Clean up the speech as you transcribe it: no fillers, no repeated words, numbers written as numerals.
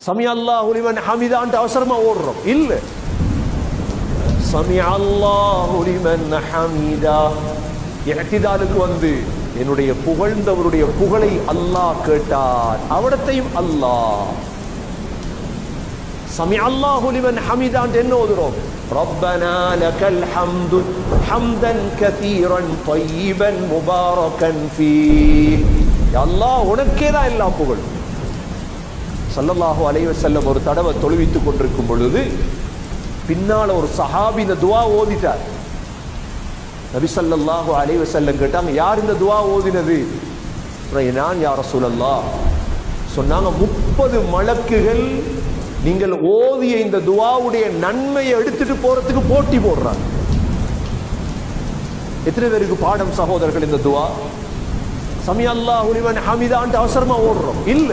சமி அல்லாஹு லிமன் ஹமிதான்ட்டு அவசரமா ஓடுறோம் இல்ல. சமி அல்லாஹு லிமன் ஹமிதா இஹ்திதாலுக்கு வந்து என்னுடைய புகழ்ந்தவருடைய புகழை அல்லாஹ் கேட்டார், அவடத்தையும் அல்லாஹ். சமி அல்லாஹு லிமன் ஹமிதான்ட்டு என்ன ஓதுறோம்? ரப்பனா லக்கல் ஹம்து ஹம்தன் கதீரன் தய்யிபன் முபாரக்கன் ஃபீஹ். யா அல்லாஹ், உனக்கே தான் எல்லா புகழும். ஸல்லல்லாஹு அலைஹி வஸல்லம் ஒரு தடவை தொழுவித்துக் கொண்டிருக்கும் பொழுது பின்னால ஒரு சஹாபி இந்த துஆ ஓதிட்டார். நபி ஸல்லல்லாஹு அலைஹி வஸல்லம் கேட்டாங்க, யார் இந்த துஆ ஓதினது? நான் யா ரசூலல்லாஹ். சொன்னாங்க, 30 மலக்குகள் நீங்கள் ஓதிய இந்த துஆவுடைய நன்மையை எடுத்துட்டு போறதுக்கு போட்டி போடுறாங்க. எத்தனை பேருக்கு பாடம் சகோதரர்கள் இந்த துஆ? சமி அல்லாஹு லிமன் ஹமிதான்ட்டு அவசரமா ஓடுறோம் இல்ல.